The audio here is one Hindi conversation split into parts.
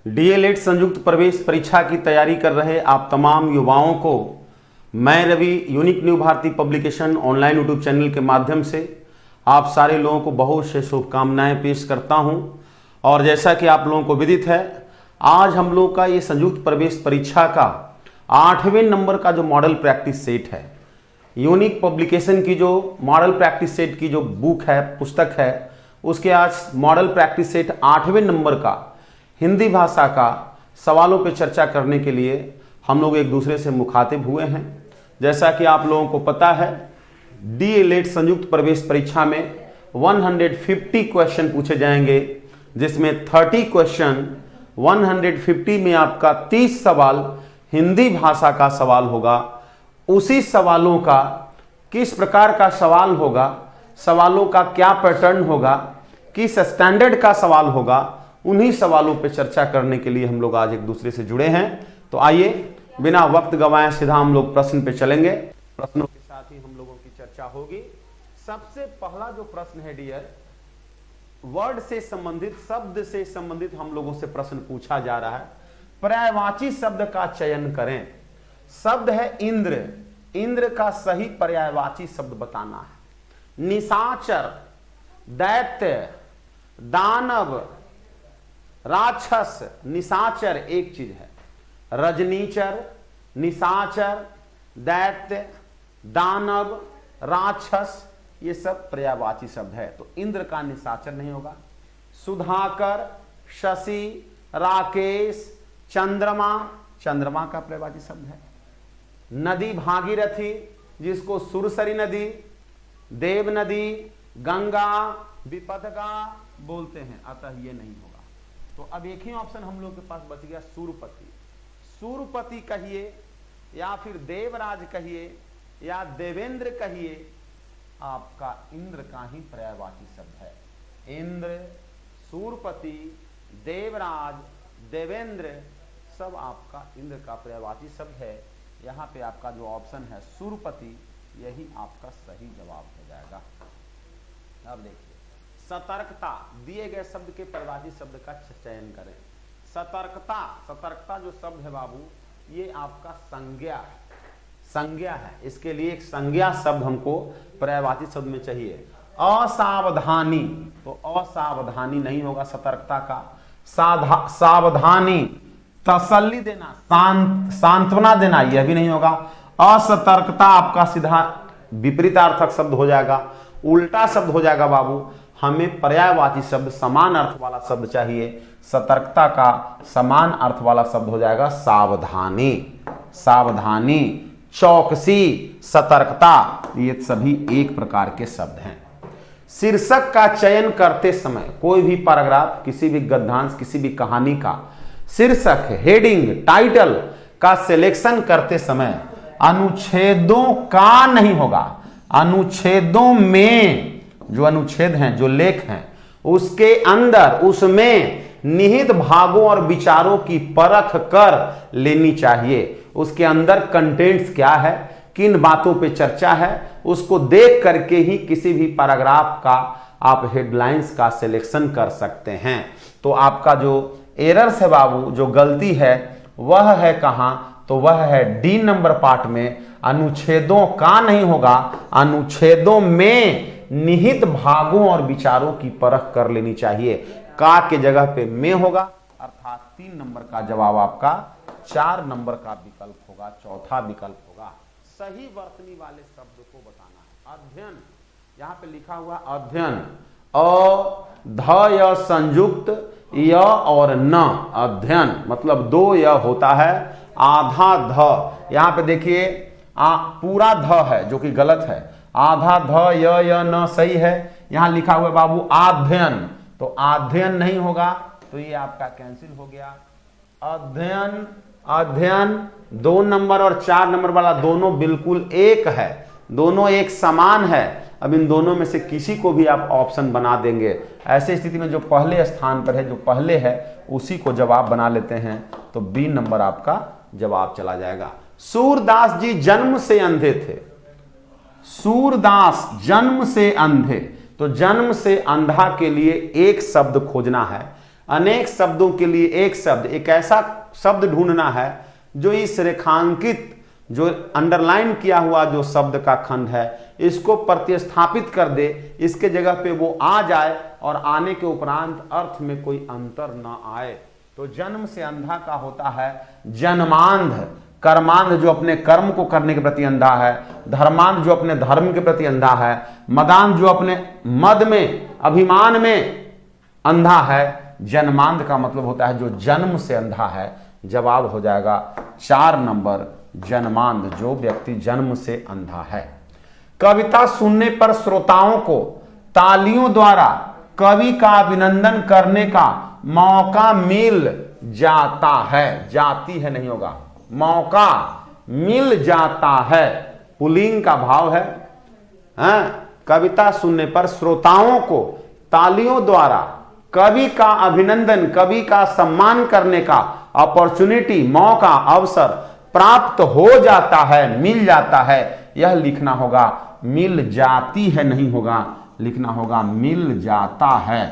डीएलएड संयुक्त प्रवेश परीक्षा की तैयारी कर रहे आप तमाम युवाओं को मैं Ravi unique new Bharati publication online YouTube channel के माध्यम से आप सारे लोगों को बहुत से शुभकामनाएं पेश करता हूं। और जैसा कि आप लोगों को विदित है, आज हम लोग का ये संयुक्त प्रवेश परीक्षा का 8वें नंबर का जो मॉडल प्रैक्टिस सेट है, यूनिक पब्लिकेशन की जो मॉडल प्रैक्टिस सेट की जो बुक है, पुस्तक है, उसके आज मॉडल प्रैक्टिस सेट 8वें नंबर का हिंदी भाषा का सवालों पर चर्चा करने के लिए हम लोग एक दूसरे से मुखातिब हुए हैं। जैसा कि आप लोगों को पता है, डीएलएड संयुक्त प्रवेश परीक्षा में 150 क्वेश्चन पूछे जाएंगे, जिसमें 30 क्वेश्चन 150 में आपका 30 सवाल हिंदी भाषा का सवाल होगा। उसी सवालों का किस प्रकार का सवाल होगा, सवालों का क्या पैटर्न होगा, किस स्टैंडर्ड का सवाल होगा, उन्हीं सवालों पर चर्चा करने के लिए हम लोग आज एक दूसरे से जुड़े हैं। तो आइए बिना वक्त गंवाए सीधा हम लोग प्रश्न पे चलेंगे। प्रश्नों के साथ ही हम लोगों की चर्चा होगी। सबसे पहला जो प्रश्न है डियर, वर्ड से संबंधित, शब्द से संबंधित हम लोगों से प्रश्न पूछा जा रहा है। पर्यायवाची शब्द का चयन करें। शब्द है इंद्र, इंद्र का सही पर्यायवाची शब्द बताना है। निशाचर, दैत्य, दानव, राक्षस। निशाचर एक चीज है, रजनीचर, निशाचर, दैत्य, दानव, राक्षस, ये सब पर्यायवाची शब्द है। तो इंद्र का निशाचर नहीं होगा। सुधाकर, शशि, राकेश, चंद्रमा, चंद्रमा का पर्यायवाची शब्द है। नदी भागीरथी, जिसको सुरसरी नदी, देव नदी, गंगा, विपदगा बोलते हैं, अतः ये नहीं होगा। तो अब एक ही ऑप्शन हम लोग के पास बच गया, सूरपति। सूरपति कहिए या फिर देवराज कहिए या देवेंद्र कहिए, आपका इंद्र का ही पर्यायवाची शब्द है। इंद्र, सूरपति, देवराज, देवेंद्र सब आपका इंद्र का पर्यायवाची शब्द है। यहां पे आपका जो ऑप्शन है सूरपति, यही आपका सही जवाब हो जाएगा। अब देखिए, सतर्कता, दिए गए शब्द के पर्यायवाची शब्द का चयन करें। सतर्कता, सतर्कता जो शब्द है बाबू, ये आपका संज्ञा है, संज्ञा है। इसके लिए एक संज्ञा शब्द हमको पर्यायवाची शब्द में चाहिए। असावधानी, तो असावधानी नहीं होगा सतर्कता का। सावधानी, तसल्ली देना, सांत्वना देना, यह भी नहीं होगा। असतर्कता आपका सीधा विपरीतार्थक शब्द हो जाएगा, उल्टा शब्द हो जाएगा बाबू। हमें पर्यायवाची शब्द समान अर्थ वाला शब्द चाहिए। सतर्कता का समान अर्थ वाला शब्द हो जाएगा सावधानी। सावधानी, चौकसी, सतर्कता, ये सभी एक प्रकार के शब्द हैं। शीर्षक का चयन करते समय, कोई भी पैराग्राफ, किसी भी गद्यांश, किसी भी कहानी का शीर्षक, हेडिंग, टाइटल का सिलेक्शन करते समय अनुच्छेदों का नहीं होगा। अनुच्छेदों में जो अनुच्छेद हैं, जो लेख हैं, उसके अंदर, उसमें निहित भागों और विचारों की परख कर लेनी चाहिए। उसके अंदर कंटेंट्स क्या है, किन बातों पे चर्चा है, उसको देख करके ही किसी भी पैराग्राफ का आप हेडलाइंस का सिलेक्शन कर सकते हैं। तो आपका जो एरर्स है बाबू, जो गलती है, वह है कहां? तो वह है डी नंबर पार्ट में। अनुच्छेदों का नहीं होगा, अनुच्छेदों में निहित भागों और विचारों की परख कर लेनी चाहिए। का के जगह पे में होगा, अर्थात 3 नंबर का जवाब आपका 4 नंबर का विकल्प होगा, चौथा विकल्प होगा। सही वर्तनी वाले शब्द को बताना है। अध्ययन, यहां पे लिखा हुआ अध्ययन, अ ध य संयुक्त य और न, अध्ययन मतलब 2 य होता है, आधा ध। यहां पे देखिए पूरा ध है जो कि गलत है, आधा ध य न सही है। यहां लिखा हुआ बाबू अध्ययन, तो अध्ययन नहीं होगा, तो ये आपका कैंसिल हो गया। अध्ययन, अध्ययन 2 नंबर और 4 नंबर वाला दोनों बिल्कुल एक है, दोनों एक समान है। अब इन दोनों में से किसी को भी आप ऑप्शन बना देंगे। ऐसे स्थिति में जो पहले स्थान पर है, जो पहले है, उसी को जवाब बना लेते हैं, तो बी नंबर आपका जवाब चला जाएगा। सूरदास जी जन्म से अंधे थे। सूरदास जन्म से अंधे, तो जन्म से अंधा के लिए एक शब्द खोजना है। अनेक शब्दों के लिए एक शब्द, एक ऐसा शब्द ढूंढना है जो इस रेखांकित, जो अंडरलाइन किया हुआ जो शब्द का खंड है, इसको प्रतिस्थापित कर दे, इसके जगह पे वो आ जाए और आने के उपरांत अर्थ में कोई अंतर ना आए। तो जन्म से अंधा का होता है जन्मांध, कर्मांध जो अपने कर्म को करने के प्रति अंधा है, धर्मांध जो अपने धर्म के प्रति अंधा है, मदांध जो अपने मद में, अभिमान में अंधा है। जन्मांध का मतलब होता है जो जन्म से अंधा है। जवाब हो जाएगा 4 नंबर, जन्मांध, जो व्यक्ति जन्म से अंधा है। कविता सुनने पर श्रोताओं को तालियों द्वारा कवि का अभिनंदन करने का मौका मिल जाता है, जाती है नहीं होगा, मौका मिल जाता है, पुल्लिंग का भाव है। कविता सुनने पर श्रोताओं को तालियों द्वारा कवि का अभिनंदन, कवि का सम्मान करने का अपॉर्चुनिटी, मौका, अवसर प्राप्त हो जाता है, मिल जाता है। यह लिखना होगा, मिल जाती है नहीं होगा, लिखना होगा मिल जाता है।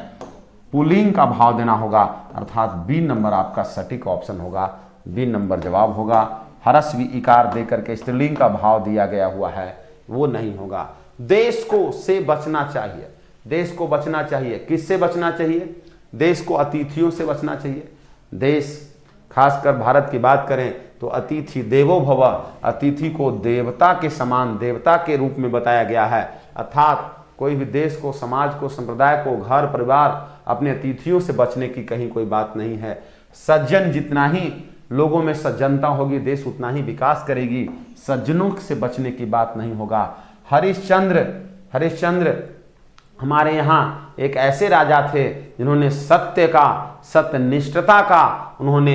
पुल्लिंग का भाव देना होगा, अर्थात बी नंबर आपका सटीक ऑप्शन होगा, बी नंबर जवाब होगा। हरस्वी इकार देकर के स्त्रीलिंग का भाव दिया गया हुआ है, वो नहीं होगा। देश को से बचना चाहिए, देश को बचना चाहिए, किससे बचना चाहिए? देश को अतिथियों से बचना चाहिए। देश, खासकर भारत की बात करें तो अतिथि देवो भव, अतिथि को देवता के समान, देवता के रूप में बताया गया है। अर्थात कोई भी देश को, समाज को, संप्रदाय को, घर परिवार, अपने अतिथियों से बचने की कहीं कोई बात नहीं है। सज्जन, जितना ही लोगों में सज्जनता होगी देश उतना ही विकास करेगी, सज्जनों से बचने की बात नहीं होगा। हरिश्चंद्र हमारे यहाँ एक ऐसे राजा थे जिन्होंने सत्य का, सत्यनिष्ठता का उन्होंने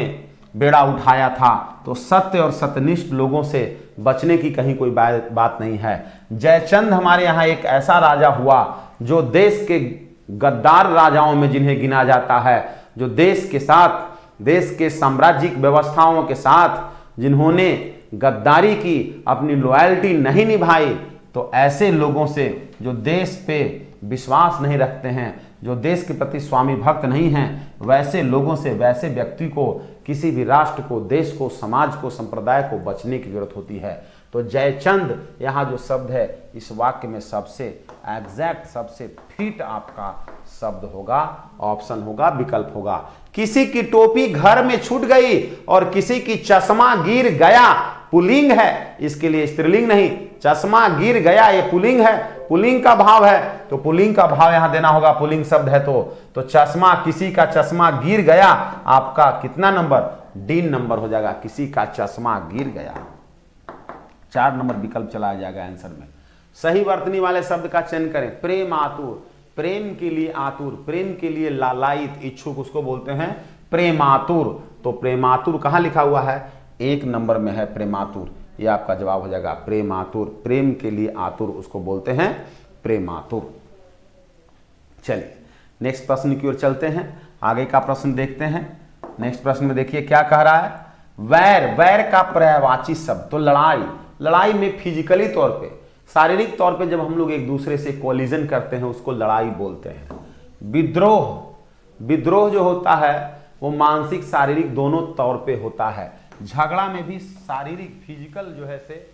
बेड़ा उठाया था। तो सत्य और सत्यनिष्ठ लोगों से बचने की कहीं कोई बात नहीं है। जयचंद हमारे यहाँ एक ऐसा राजा हुआ जो देश के गद्दार राजाओं में जिन्हें गिना जाता है, जो देश के साथ, देश के साम्राज्यिक व्यवस्थाओं के साथ जिन्होंने गद्दारी की, अपनी लॉयल्टी नहीं निभाई। तो ऐसे लोगों से, जो देश पे विश्वास नहीं रखते हैं, जो देश के प्रति स्वामी भक्त नहीं हैं, वैसे लोगों से, वैसे व्यक्ति को, किसी भी राष्ट्र को, देश को, समाज को, संप्रदाय को बचने की जरूरत होती है। तो जयचंद यहाँ जो शब्द है इस वाक्य में सबसे एग्जैक्ट, सबसे फिट आपका शब्द होगा, ऑप्शन होगा, विकल्प होगा। किसी की टोपी घर में छूट गई और किसी की चश्मा गिर गया, पुल्लिंग है, इसके लिए स्त्रीलिंग नहीं। चश्मा गिर गया ये पुल्लिंग है, पुल्लिंग का भाव है, तो पुल्लिंग का भाव यहां देना होगा, पुल्लिंग शब्द है तो चश्मा, किसी का चश्मा गिर गया, आपका कितना नंबर? डी नंबर हो जाएगा, किसी का चश्मा गिर गया। 4 नंबर विकल्प चलाया जाएगा आंसर में। सही वर्तनी वाले शब्द का चयन करें। प्रेम आतुर, प्रेम के लिए आतुर, प्रेम के लिए लालायित, इच्छुक, उसको बोलते हैं प्रेमातुर। तो प्रेमातुर कहां लिखा हुआ है? 1 नंबर में है प्रेमातुर, ये आपका जवाब हो जाएगा प्रेमातुर। प्रेम के लिए आतुर उसको बोलते हैं प्रेमातुर। चलिए नेक्स्ट प्रश्न की ओर चलते हैं, आगे का प्रश्न देखते हैं। नेक्स्ट प्रश्न में देखिए क्या कह रहा है। वैर, वैर का पर्यायवाची शब्द, तो लड़ाई, लड़ाई में फिजिकली तौर पे, शारीरिक तौर पे जब हम लोग एक दूसरे से कोलिजन करते हैं उसको लड़ाई बोलते हैं। विद्रोह, विद्रोह जो होता है वो मानसिक शारीरिक दोनों तौर पे होता है। झगड़ा में भी शारीरिक, फिजिकल जो है से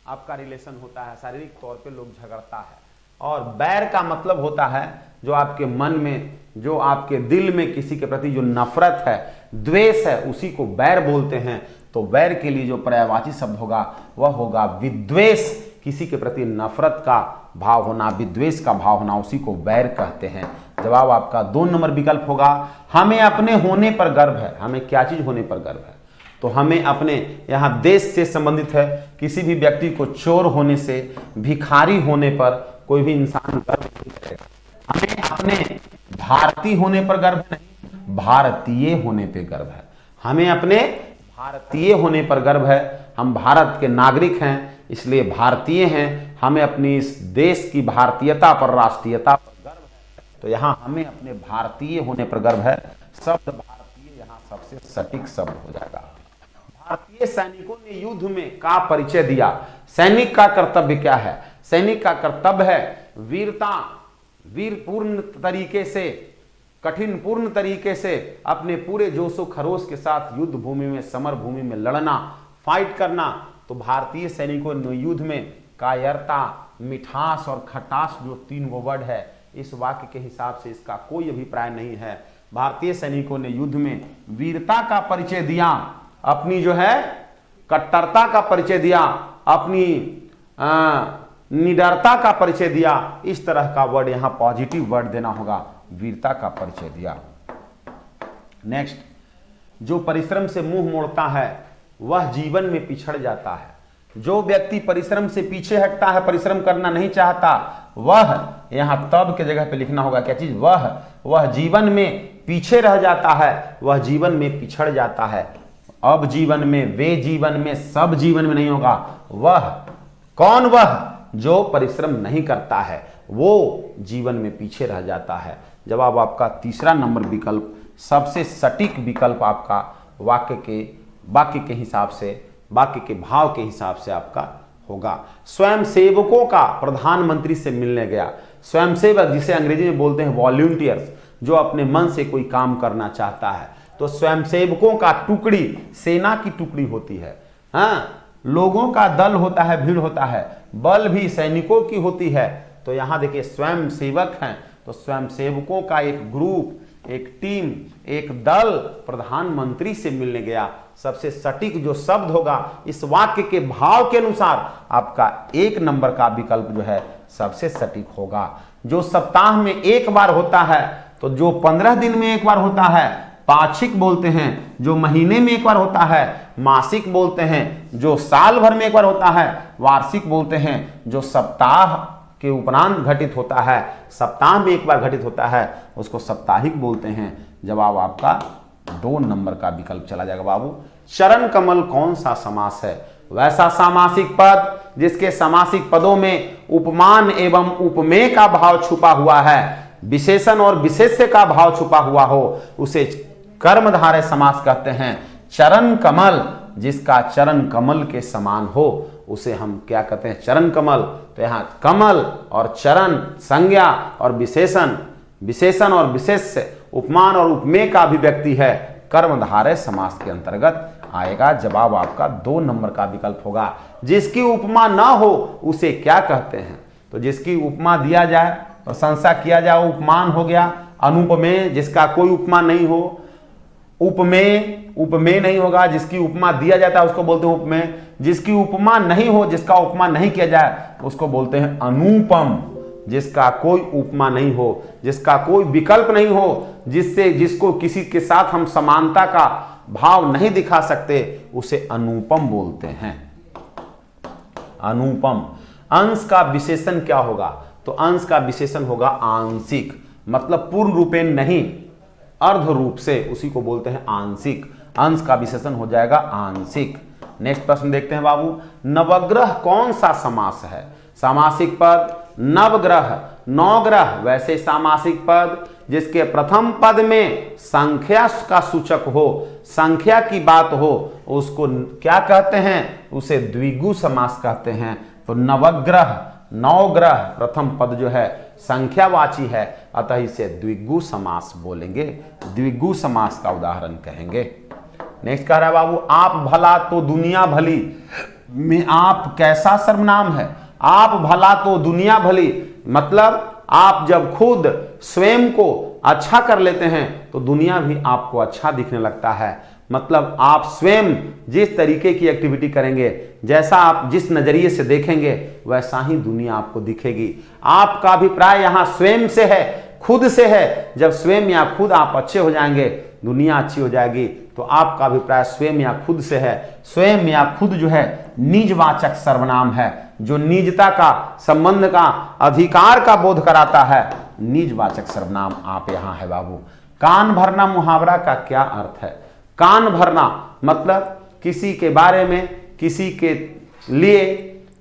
आपका रिलेशन होता है, शारीरिक तौर पे लोग झगड़ता है। और बैर का मतलब होता है जो आपके मन में, जो आपके दिल में किसी के प्रति जो नफरत है, द्वेष है, उसी को बैर बोलते हैं। तो बैर के लिए जो पर्यायवाची शब्द होगा वह होगा विद्वेष, किसी के प्रति नफरत का भाव होना, विद्वेष का भाव होना, उसी को बैर कहते हैं। जवाब आपका 2 नंबर विकल्प होगा। हमें अपने होने पर गर्व है, हमें क्या चीज होने पर गर्व है? तो हमें अपने, यहाँ देश से संबंधित है, किसी भी व्यक्ति को चोर होने से, भिखारी होने पर कोई भी इंसान गर्व नहीं करेगा। हमें अपने भारतीय होने पर गर्व नहीं, भारतीय होने पर गर्व है। हमें अपने भारतीय होने पर गर्व है, हम भारत के नागरिक हैं इसलिए भारतीय हैं। हमें अपनी इस देश की भारतीयता पर, राष्ट्रीयता पर गर्व है। तो यहाँ हमें अपने भारतीय होने पर गर्व है। शब्द भारतीय यहाँ सबसे सटीक शब्द हो जाएगा। भारतीय सैनिकों ने युद्ध में का परिचय दिया। सैनिक का कर्तव्य क्या है? सैनिक का कर्तव्य है वीरता, वीरपूर्ण तरीके से कठिन पूर्ण तरीके से अपने पूरे जोशो खरोश के साथ युद्ध भूमि में, समर भूमि में लड़ना, फाइट करना। तो भारतीय सैनिकों ने युद्ध में कायरता, मिठास और खटास जो 3 गो वर्ड है, इस वाक्य के हिसाब से इसका कोई अभिप्राय नहीं है। भारतीय सैनिकों ने युद्ध में वीरता का परिचय दिया, अपनी जो है कट्टरता का परिचय दिया, अपनी निडरता का परिचय दिया। इस तरह का वर्ड यहां पॉजिटिव वर्ड देना होगा, वीरता का परिचय दिया। नेक्स्ट, जो परिश्रम से मुंह मोड़ता है वह जीवन में पिछड़ जाता है। जो व्यक्ति परिश्रम से पीछे हटता है, परिश्रम करना नहीं चाहता, वह, यहां तब के जगह पे लिखना होगा क्या चीज, वह जीवन में पीछे रह जाता है, वह जीवन में पिछड़ जाता है। अब जीवन में, वे जीवन में, सब जीवन में नहीं होगा। वह कौन, वह जो परिश्रम नहीं करता है वो जीवन में पीछे रह जाता है। जवाब आपका तीसरा नंबर विकल्प सबसे सटीक विकल्प आपका वाक्य के हिसाब से, वाक्य के भाव के हिसाब से आपका होगा। स्वयंसेवकों का प्रधानमंत्री से मिलने गया। स्वयंसेवक जिसे अंग्रेजी में बोलते हैं वॉलंटियर्स, जो अपने मन से कोई काम करना चाहता है। तो स्वयंसेवकों का टुकड़ी सेना की टुकड़ी होती है। हाँ, लोगों का दल होता है, भीड़ होता है, बल भी सैनिकों की होती है। तो यहां देखिए स्वयंसेवक हैं, तो स्वयंसेवकों का एक ग्रुप, एक टीम, एक दल प्रधानमंत्री से मिलने गया। सबसे सटीक जो शब्द होगा इस वाक्य के भाव के अनुसार आपका 1 नंबर का विकल्प जो है सबसे सटीक होगा। जो सप्ताह में एक बार होता है, तो जो 15 दिन में एक बार होता है पाक्षिक बोलते हैं, जो महीने में एक बार होता है मासिक बोलते हैं, जो साल भर में एक बार होता है वार्षिक बोलते हैं, जो सप्ताह के उपरांत घटित होता है, सप्ताह में एक बार घटित होता है, उसको साप्ताहिक बोलते हैं। जवाब आपका 2 नंबर का विकल्प चला जाएगा बाबू। चरण कमल कौन सा समास है? वैसा सामासिक पद जिसके सामासिक पदों में उपमान एवं उपमेय का भाव छुपा हुआ है, विशेषण और विशेष्य का भाव छुपा हुआ हो, उसे कर्मधारय समास कहते हैं। चरण कमल, जिसका चरण कमल के समान हो, उसे हम क्या कहते हैं? चरण कमल। तो यहां कमल और चरण संज्ञा और विशेषण, विशेषण और विशेष्य, उपमान और उपमेय का अभिव्यक्ति है, कर्मधारय समास के अंतर्गत आएगा। जवाब आपका 2 नंबर का विकल्प होगा। जिसकी उपमा ना हो उसे क्या कहते हैं? तो जिसकी उपमा दिया जाए, प्रशंसा किया जाए, उपमान हो गया। अनुपमेय, जिसका कोई उपमा नहीं हो। उपमेय, उपमेय नहीं होगा, जिसकी उपमा दिया जाता है उसको बोलते हैं उपमेय। जिसकी उपमा नहीं हो, जिसका उपमा नहीं किया जाए, उसको बोलते हैं अनुपम। जिसका कोई उपमा नहीं हो, जिसका कोई विकल्प नहीं हो, जिसको किसी के साथ हम समानता का भाव नहीं दिखा सकते, उसे अनुपम बोलते हैं। अनुपम। अंश का विशेषण क्या होगा? तो अंश का विशेषण होगा आंशिक, मतलब पूर्ण रूपेण नहीं, अर्ध रूप से, उसी को बोलते हैं आंशिक। अंश का विशेषण हो जाएगा आंशिक। नेक्स्ट प्रश्न देखते हैं बाबू। नवग्रह कौन सा समास है? सामासिक पद नवग्रह, नौग्रह वैसे सामासिक पद जिसके प्रथम पद में संख्या का सूचक हो, संख्या की बात हो, उसको क्या कहते हैं? उसे द्विगु समास कहते हैं। तो नवग्रह, नौग्रह प्रथम पद जो है संख्यावाची है, अतः इसे द्विगु समास बोलेंगे, द्विगु समास का उदाहरण कहेंगे। नेक्स्ट कह रहा है बाबू, आप भला तो दुनिया भली में आप कैसा सर्वनाम है? आप भला तो दुनिया भली, मतलब आप जब खुद स्वयं को अच्छा कर लेते हैं तो दुनिया भी आपको अच्छा दिखने लगता है। मतलब आप स्वयं जिस तरीके की एक्टिविटी करेंगे, जैसा आप जिस नजरिए से देखेंगे, वैसा ही दुनिया आपको दिखेगी। आपका अभिप्राय यहां स्वयं से है, खुद से है। जब स्वयं या खुद आप अच्छे हो जाएंगे, दुनिया अच्छी हो जाएगी। तो आपका अभिप्राय स्वयं या खुद से है। स्वयं या खुद जो है निजवाचक सर्वनाम है, जो निजता का, संबंध का, अधिकार का बोध कराता है। निजवाचक सर्वनाम आप यहां है बाबू। कान भरना मुहावरा का क्या अर्थ है? कान भरना मतलब किसी के बारे में, किसी के लिए,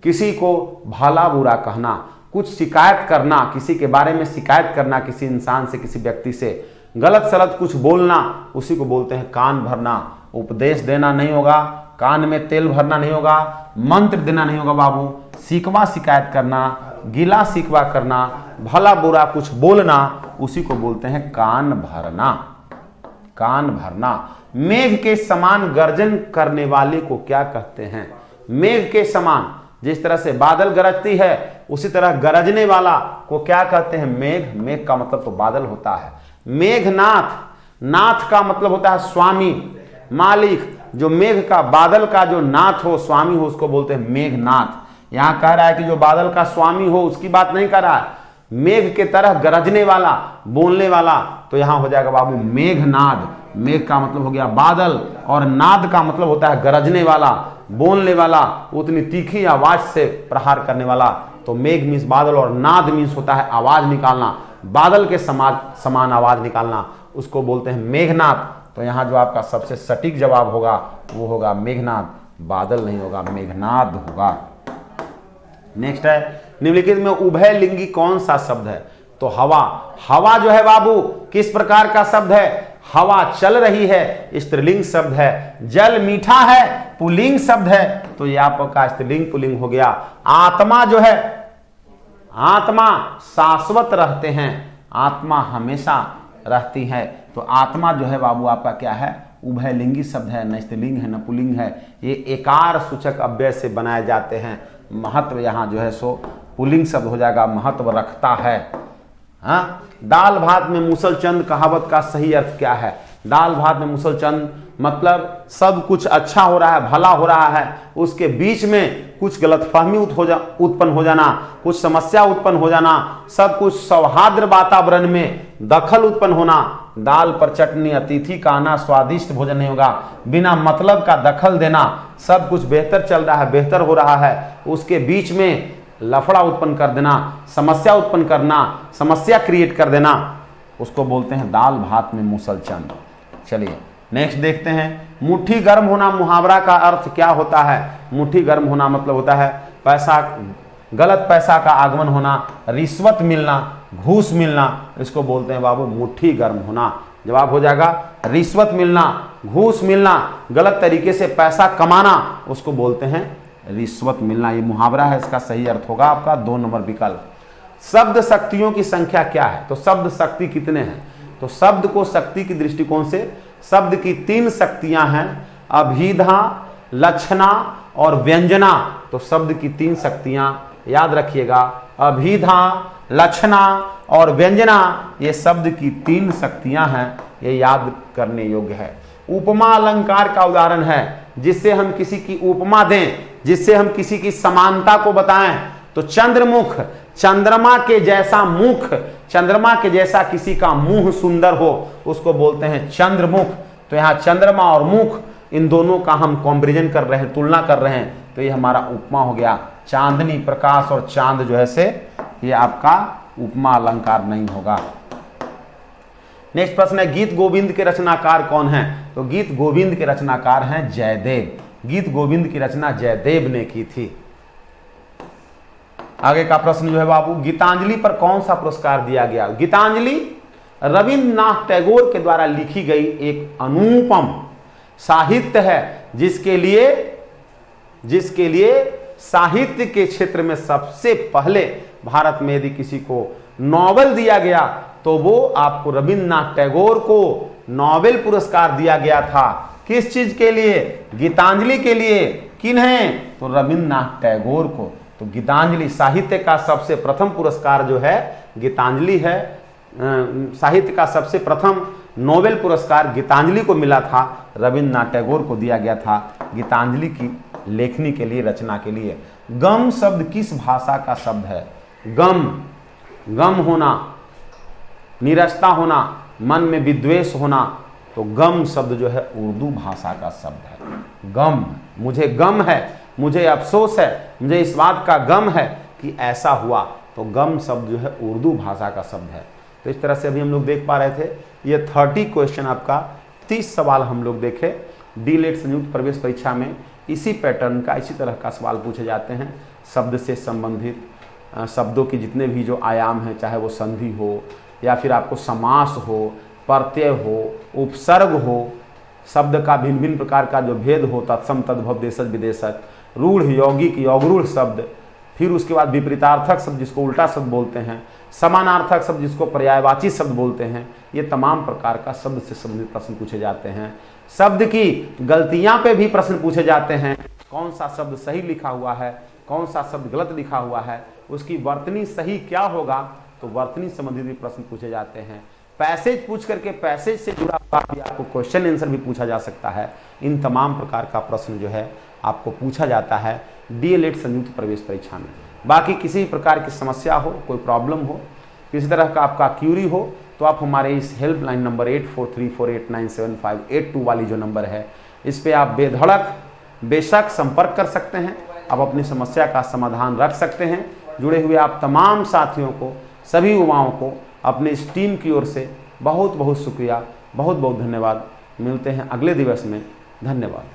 किसी को भला बुरा कहना, कुछ शिकायत करना, किसी के बारे में शिकायत करना, किसी इंसान से, किसी व्यक्ति से गलत सलत कुछ बोलना, उसी को बोलते हैं कान भरना। उपदेश देना नहीं होगा, कान में तेल भरना नहीं होगा, मंत्र देना नहीं होगा बाबू, शिकवा शिकायत करना, गिला शिकवा करना, भला बुरा कुछ बोलना, उसी को बोलते हैं कान भरना। कान भरना। मेघ के समान गर्जन करने वाले को क्या कहते हैं? मेघ के समान, जिस तरह से बादल गरजती है उसी तरह गरजने वाला को क्या कहते हैं? मेघ। मेघ का मतलब तो बादल होता है। मेघनाथ, नाथ का मतलब होता है स्वामी, मालिक। जो मेघ का, बादल का जो नाथ हो, स्वामी हो, उसको बोलते हैं मेघनाथ। यहां कह रहा है कि जो बादल का स्वामी हो उसकी बात नहीं कर रहा है, मेघ के तरह गरजने वाला, बोलने वाला, तो यहां हो जाएगा बाबू मेघनाद। मेघ का मतलब हो गया बादल और नाद का मतलब होता है गरजने वाला, बोलने वाला, उतनी तीखी आवाज से प्रहार करने वाला। तो मेघ मीन्स बादल और नाद मीन्स होता है आवाज निकालना, बादल के समान आवाज निकालना, उसको बोलते हैं मेघनाद। तो यहां जो आपका सबसे सटीक जवाब होगा वो होगा मेघनाद, बादल नहीं होगा, मेघनाद होगा। नेक्स्ट है, निम्नलिखित में उभयलिंगी कौन सा शब्द है? तो हवा। हवा जो है बाबू किस प्रकार का शब्द है? हवा चल रही है, स्त्रीलिंग शब्द है। जल मीठा है, पुल्लिंग शब्द है, तो यह आपका स्त्रीलिंग पुल्लिंग हो गया। आत्मा जो है, आत्मा शाश्वत रहते हैं, आत्मा हमेशा रहती है। तो आत्मा जो है बाबू आपका क्या है? उभयलिंगी शब्द है, न स्त्रीलिंग है न पुल्लिंग है। ये एकार सूचक अव्यय से बनाए जाते हैं। महत्व यहाँ जो है सो पुल्लिंग शब्द हो जाएगा, महत्व रखता है। हाँ, दाल भात में मुसलचंद कहावत का सही अर्थ क्या है? दाल भात में मुसलचंद मतलब सब कुछ अच्छा हो रहा है, भला हो रहा है, उसके बीच में कुछ गलतफहमी उत्पन्न हो जाना, कुछ समस्या उत्पन्न हो जाना, सब कुछ सौहार्द वातावरण में दखल उत्पन्न होना। दाल पर चटनी, अतिथि का आना, स्वादिष्ट भोजन नहीं होगा, बिना मतलब का दखल देना, सब कुछ बेहतर चल रहा है, बेहतर हो रहा है, उसके बीच में लफड़ा उत्पन्न कर देना, समस्या उत्पन्न करना, समस्या क्रिएट कर देना, उसको बोलते हैं दाल भात में मुसलचंद। चलिए नेक्स्ट देखते हैं, मुट्ठी गर्म होना मुहावरा का अर्थ क्या होता है? मुट्ठी गर्म होना मतलब होता है पैसा, गलत पैसा का आगमन होना, रिश्वत मिलना, घूस मिलना, इसको बोलते हैं बाबू मुट्ठी गर्म होना। जवाब हो जाएगा रिश्वत मिलना, घूस मिलना, गलत तरीके से पैसा कमाना, उसको बोलते हैं रिश्वत मिलना। ये मुहावरा है, इसका सही अर्थ होगा आपका 2 नंबर विकल्प। शब्द शक्तियों की संख्या क्या है? तो शब्द शक्ति कितने हैं? तो शब्द को शक्ति की दृष्टिकोण से शब्द की 3 शक्तियां हैं, अभिधा, लक्षणा और व्यंजना। तो शब्द की 3 शक्तियां याद रखिएगा, अभिधा, लक्षणा और व्यंजना, ये शब्द की 3 शक्तियां हैं, ये याद करने योग्य है। उपमा अलंकार का उदाहरण है, जिससे हम किसी की उपमा दें, जिससे हम किसी की समानता को बताएं। तो चंद्रमुख, चंद्रमा के जैसा मुख, चंद्रमा के जैसा किसी का मुंह सुंदर हो, उसको बोलते हैं चंद्रमुख। तो यहाँ चंद्रमा और मुख, इन दोनों का हम कंपैरिजन कर रहे हैं, तुलना कर रहे हैं, तो ये हमारा उपमा हो गया। चांदनी, प्रकाश और चांद जो है से ये आपका उपमा अलंकार नहीं होगा। नेक्स्ट प्रश्न है, गीत गोविंद के रचनाकार कौन हैं? तो गीत गोविंद के रचनाकार हैं जयदेव। गीत गोविंद की रचना जयदेव ने की थी। आगे का प्रश्न जो है बाबू, गीतांजलि पर कौन सा पुरस्कार दिया गया? गीतांजलि रविन्द्रनाथ टैगोर के द्वारा लिखी गई एक अनुपम साहित्य है, जिसके लिए साहित्य के क्षेत्र में सबसे पहले भारत में यदि किसी को नोबेल दिया गया तो वो आपको रविन्द्रनाथ टैगोर को नोबेल पुरस्कार दिया गया था। किस चीज के लिए? गीतांजलि के लिए। किन्हें? तो रविन्द्रनाथ टैगोर को। तो गीतांजलि साहित्य का सबसे प्रथम पुरस्कार जो है गीतांजलि है। साहित्य का सबसे प्रथम नोबेल पुरस्कार गीतांजलि को मिला था, रविन्द्रनाथ टैगोर को दिया गया था गीतांजलि की लेखनी के लिए, रचना के लिए। गम शब्द किस भाषा का शब्द है? गम, गम होना, निराशा होना, मन में विद्वेष होना, तो गम शब्द जो है उर्दू भाषा का शब्द है। गम, मुझे गम है, मुझे अफसोस है, मुझे इस बात का गम है कि ऐसा हुआ, तो गम शब्द जो है उर्दू भाषा का शब्द है। तो इस तरह से अभी हम लोग देख पा रहे थे, ये 30 क्वेश्चन आपका 30 सवाल हम लोग देखे डीएलएड संयुक्त प्रवेश परीक्षा में। इसी पैटर्न का, इसी तरह का सवाल पूछे जाते हैं, शब्द से संबंधित शब्दों की जितने भी जो आयाम हैं, चाहे वो संधि हो या फिर आपको समास हो, प्रत्यय हो, उपसर्ग हो, शब्द का भिन्न भिन्न प्रकार का जो भेद हो, तत्सम, तद्भव, देशज, विदेशज, रूढ़, यौगिक, यौगरूढ़ शब्द, फिर उसके बाद विपरीतार्थक शब्द जिसको उल्टा शब्द बोलते हैं, समानार्थक शब्द जिसको पर्यायवाची शब्द बोलते हैं, ये तमाम प्रकार का शब्द से संबंधित प्रश्न पूछे जाते हैं। शब्द की गलतियां पे भी प्रश्न पूछे जाते हैं, कौन सा शब्द सही लिखा हुआ है, कौन सा शब्द गलत लिखा हुआ है, उसकी वर्तनी सही क्या होगा, तो वर्तनी संबंधित भी प्रश्न पूछे जाते हैं। पैसेज पूछ करके पैसेज से जुड़ा हुआ भी आपको क्वेश्चन आंसर भी पूछा जा सकता है। इन तमाम प्रकार का प्रश्न जो है आपको पूछा जाता है डीएलएड संयुक्त प्रवेश परीक्षा में। बाकी किसी प्रकार की समस्या हो, कोई प्रॉब्लम हो, किसी तरह का आपका क्यूरी हो, तो आप हमारे इस हेल्पलाइन नंबर 8434897582 वाली जो नंबर है, इस पे आप बेधड़क बेशक संपर्क कर सकते हैं। आप अपनी समस्या का समाधान रख सकते हैं। जुड़े हुए आप तमाम साथियों को, सभी युवाओं को अपने इस टीम की ओर से बहुत बहुत शुक्रिया, बहुत बहुत धन्यवाद। मिलते हैं अगले दिवस में। धन्यवाद।